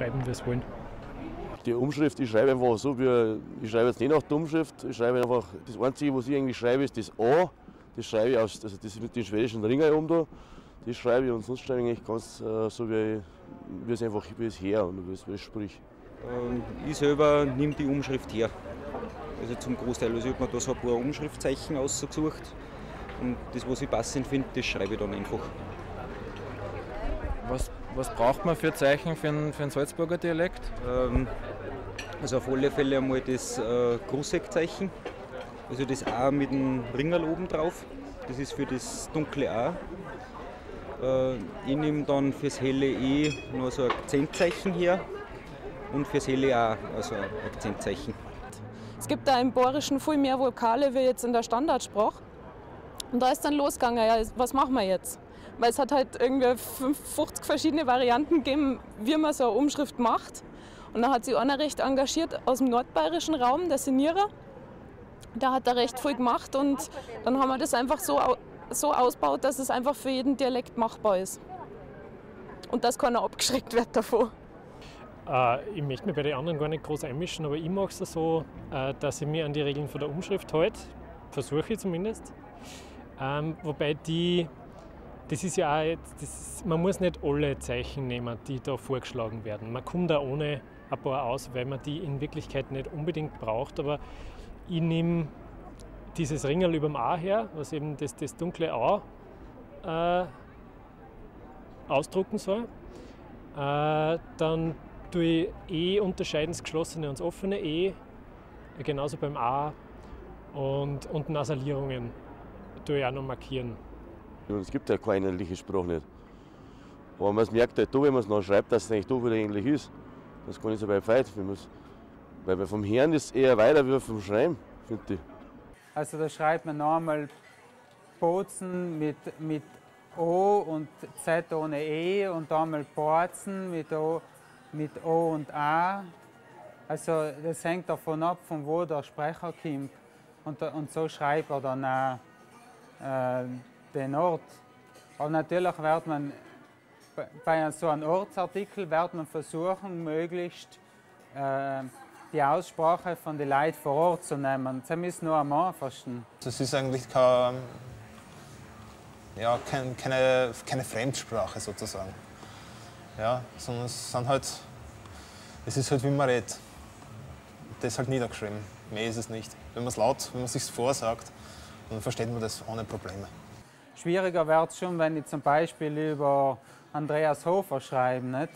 schreiben, wie wir es wollen. Die Umschrift, ich schreibe einfach so, ich schreibe jetzt nicht nach der Umschrift, ich schreibe einfach, das Einzige, was ich eigentlich schreibe, ist das A, das schreibe ich aus, also das mit den schwedischen Ringen oben da, das schreibe ich und sonst schreibe ich eigentlich ganz so, wie es her und wie es spricht. Ich selber nehme die Umschrift her, also zum Großteil, also ich habe mir da so ein paar Umschriftzeichen ausgesucht und das, was ich passend finde, das schreibe ich dann einfach. Was braucht man für Zeichen für einen Salzburger Dialekt? Also auf alle Fälle einmal das Großeckzeichen, also das A mit dem Ringerl oben drauf, das ist für das dunkle A. Ich nehme dann fürs helle E noch so ein Akzentzeichen her und fürs helle A also ein Akzentzeichen. Es gibt da im Bayerischen viel mehr Vokale wie jetzt in der Standardsprache. Und da ist dann losgegangen, ja, was machen wir jetzt? Weil es hat halt irgendwie 50 verschiedene Varianten gegeben, wie man so eine Umschrift macht. Und da hat sich einer recht engagiert aus dem nordbayerischen Raum, der Signierer. Der hat da recht viel gemacht und dann haben wir das einfach so ausgebaut, dass es einfach für jeden Dialekt machbar ist. Und dass keiner abgeschreckt wird davon. Ich möchte mich bei den anderen gar nicht groß einmischen, aber ich mache es so, dass ich mich an die Regeln von der Umschrift halte. Versuche ich zumindest. Wobei das ist ja auch, man muss nicht alle Zeichen nehmen, die da vorgeschlagen werden. Man kommt da ohne ein paar aus, weil man die in Wirklichkeit nicht unbedingt braucht. Aber ich nehme dieses Ringerl über dem A her, was eben das dunkle A ausdrucken soll. Dann tue ich E unterscheiden, das geschlossene und das offene E, genauso beim A. Und Nasalierungen tue ich auch noch markieren. Es gibt ja keine ähnliche Sprache nicht. Aber man merkt halt da, wenn man es noch schreibt, dass es eigentlich da wieder ähnlich ist. Das kann ich so bei Feit. Weil vom Hören ist es eher weiter wie vom Schreiben, finde ich. Also da schreibt man noch einmal Bozen mit O und Z ohne E und dann mal Borzen mit O und A. Also das hängt davon ab, von wo der Sprecher kommt. Und so schreibt er dann auch den Ort. Aber natürlich wird man bei so einem Ortsartikel versuchen, möglichst die Aussprache von den Leuten vor Ort zu nehmen. Sie müssen nur am einfachsten. Das ist eigentlich keine Fremdsprache sozusagen. Ja, sondern es ist halt, wie man redet. Das ist halt niedergeschrieben. Mehr ist es nicht. Wenn man es laut, wenn man es sich vorsagt, dann versteht man das ohne Probleme. Schwieriger wird es schon, wenn ich zum Beispiel über Andreas Hofer schreibe, nicht?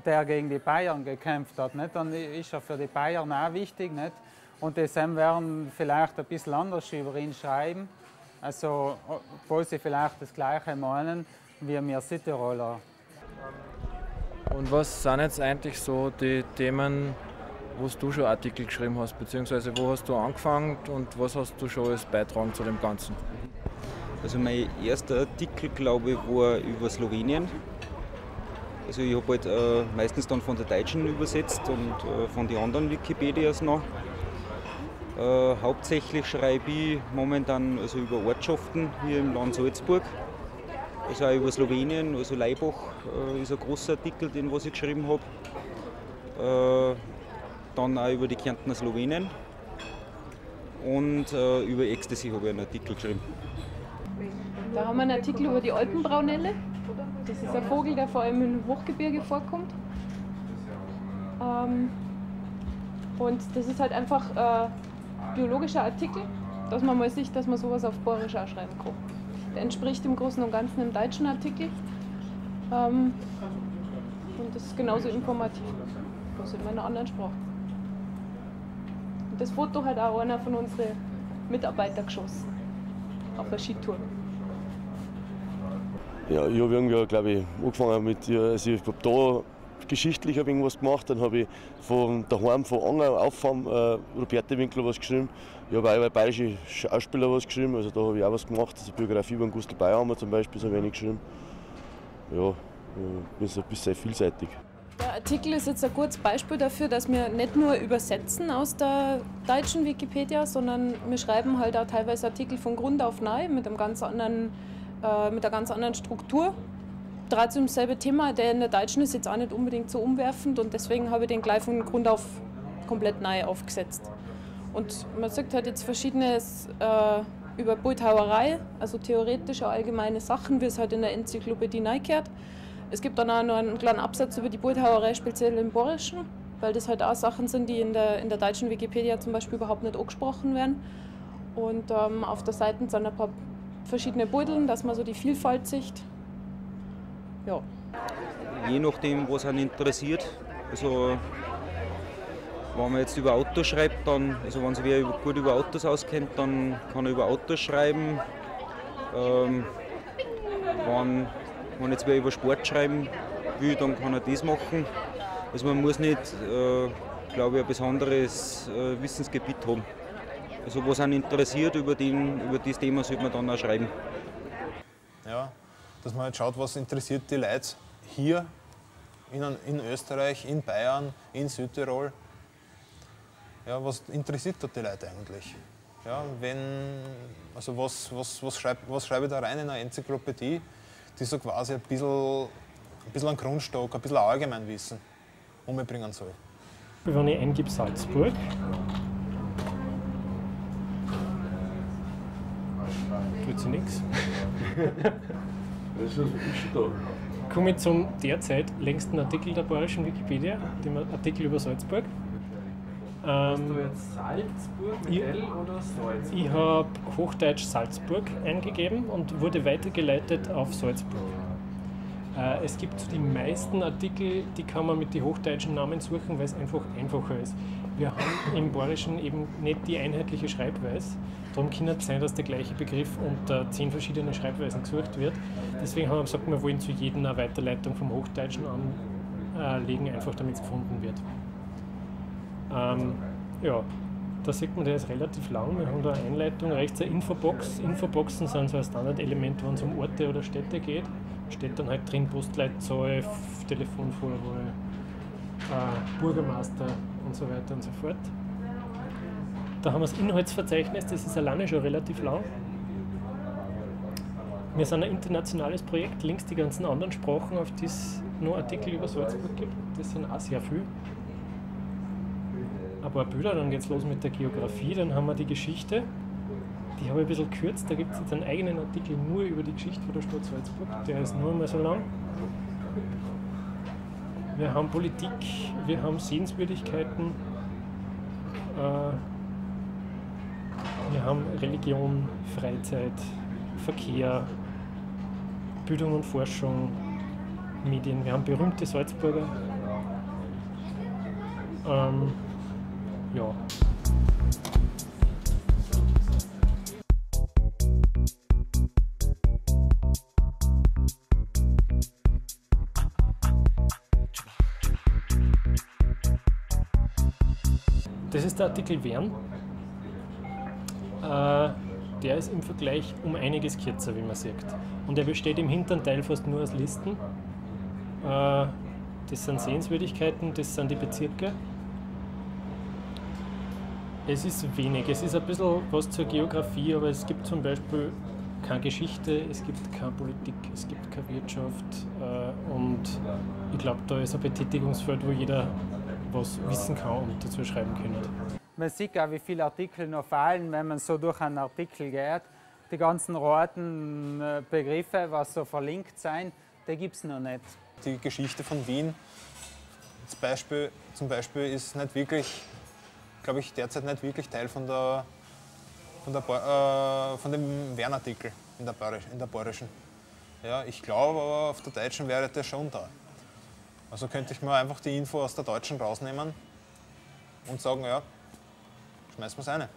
Der gegen die Bayern gekämpft hat. Nicht? Dann ist er für die Bayern auch wichtig. Nicht? Und die werden vielleicht ein bisschen anders über ihn schreiben. Also, obwohl sie vielleicht das Gleiche meinen wie wir Südtiroler. Und was sind jetzt eigentlich so die Themen, wo du schon Artikel geschrieben hast, beziehungsweise wo hast du angefangen und was hast du schon als beitragen zu dem Ganzen? Also mein erster Artikel, glaube ich, war über Slowenien. Also ich habe halt meistens dann von der Deutschen übersetzt und von den anderen Wikipedias noch. Hauptsächlich schreibe ich momentan also über Ortschaften hier im Land Salzburg. Also auch über Slowenien, also Laibach ist ein großer Artikel, den was ich geschrieben habe. Dann auch über die Kärntner Slowenen und über Ecstasy habe ich einen Artikel geschrieben. Da haben wir einen Artikel über die Alpenbraunelle. Das ist ein Vogel, der vor allem im Hochgebirge vorkommt. Und das ist halt einfach ein biologischer Artikel, dass man mal sieht, dass man sowas auf Bayerisch auch schreiben kann. Der entspricht im Großen und Ganzen dem deutschen Artikel. Und das ist genauso informativ, bloß in einer anderen Sprache. Und das Foto hat auch einer von unseren Mitarbeitern geschossen, auf einer Skitour. Ja, ich habe irgendwie, glaube ich, angefangen mit, also ich habe da geschichtlich irgendwas gemacht, dann habe ich von daheim von Anger auffahren, Roberta Winkler was geschrieben. Ich habe auch über bayerische Schauspieler was geschrieben, also da habe ich auch was gemacht, also Biografie über den Gustl Bayerhammer zum Beispiel, so wenig geschrieben. Ja, bin so ein bisschen vielseitig. Der Artikel ist jetzt ein gutes Beispiel dafür, dass wir nicht nur übersetzen aus der deutschen Wikipedia, sondern wir schreiben halt auch teilweise Artikel von Grund auf neu mit einer ganz anderen Struktur. dreht sich um dasselbe Thema. Der in der Deutschen ist jetzt auch nicht unbedingt so umwerfend und deswegen habe ich den gleich von Grund auf komplett neu aufgesetzt. Und man sagt halt jetzt Verschiedenes über Bildhauerei, also theoretische allgemeine Sachen, wie es halt in der Enzyklopädie reingehört. Es gibt dann auch noch einen kleinen Absatz über die Bildhauerei, speziell im Borischen, weil das halt auch Sachen sind, die in der deutschen Wikipedia zum Beispiel überhaupt nicht angesprochen werden. Und auf der Seite sind ein paar verschiedene Bilder, dass man so die Vielfalt sieht. Ja. Je nachdem, was einen interessiert. Also, wenn man jetzt über Autos schreibt, dann, also wenn sich wer gut über Autos auskennt, dann kann er über Autos schreiben. Wenn jetzt wer über Sport schreiben will, dann kann er das machen. Also man muss nicht, glaube ich, ein besonderes Wissensgebiet haben. Also was einen interessiert, über das Thema sollte man dann auch schreiben. Ja, dass man halt schaut, was interessiert die Leute hier in Österreich, in Bayern, in Südtirol. Ja, was interessiert dort die Leute eigentlich? Ja, also was schreibe ich da rein in eine Enzyklopädie, die so quasi ein bisschen einen Grundstock, ein bisschen Allgemeinwissen umbringen soll. Wenn ich eingebe Salzburg, tut sich nichts. Komme ich zum derzeit längsten Artikel der bayerischen Wikipedia, dem Artikel über Salzburg. Hast du jetzt Salzburg mit L oder Salzburg? Ich habe Hochdeutsch Salzburg eingegeben und wurde weitergeleitet auf Salzburg. Es gibt die meisten Artikel, die kann man mit den hochdeutschen Namen suchen, weil es einfach einfacher ist. Wir haben im Bayerischen eben nicht die einheitliche Schreibweise. Darum kann es sein, dass der gleiche Begriff unter 10 verschiedenen Schreibweisen gesucht wird. Deswegen haben wir gesagt, wir wollen zu jedem eine Weiterleitung vom Hochdeutschen anlegen, einfach damit es gefunden wird. Ja, da sieht man, der ist relativ lang. Wir haben da eine Einleitung, rechts eine Infobox. Infoboxen sind so ein Standardelement, wenn es um Orte oder Städte geht. Steht dann halt drin Postleitzahl, Telefonvorwahl, Bürgermeister und so weiter und so fort. Da haben wir das Inhaltsverzeichnis, das ist alleine schon relativ lang. Wir sind ein internationales Projekt, links die ganzen anderen Sprachen, auf die es noch Artikel über Salzburg gibt. Das sind auch sehr viel. Ein paar Bilder, dann geht es los mit der Geografie, dann haben wir die Geschichte. Die habe ich ein bisschen gekürzt, da gibt es jetzt einen eigenen Artikel nur über die Geschichte von der Stadt Salzburg, der ist nur einmal so lang. Wir haben Politik, wir haben Sehenswürdigkeiten, wir haben Religion, Freizeit, Verkehr, Bildung und Forschung, Medien, wir haben berühmte Salzburger. Ja. Das ist der Artikel Wern. Der ist im Vergleich um einiges kürzer, wie man sieht. Und er besteht im hinteren Teil fast nur aus Listen. Das sind Sehenswürdigkeiten, das sind die Bezirke. Es ist wenig, es ist ein bisschen was zur Geografie, aber es gibt zum Beispiel keine Geschichte, es gibt keine Politik, es gibt keine Wirtschaft und ich glaube, da ist ein Betätigungsfeld, wo jeder was wissen kann und dazu schreiben kann. Man sieht auch, wie viele Artikel noch fehlen, wenn man so durch einen Artikel geht. Die ganzen roten Begriffe, was so verlinkt sind, die gibt es noch nicht. Die Geschichte von Wien zum Beispiel ist nicht wirklich, glaube ich, derzeit nicht wirklich Teil von dem Wern-Artikel in der Bayerischen. Ja, ich glaube aber, auf der Deutschen wäre das schon da. Also könnte ich mal einfach die Info aus der Deutschen rausnehmen und sagen, ja, schmeißen wir es rein.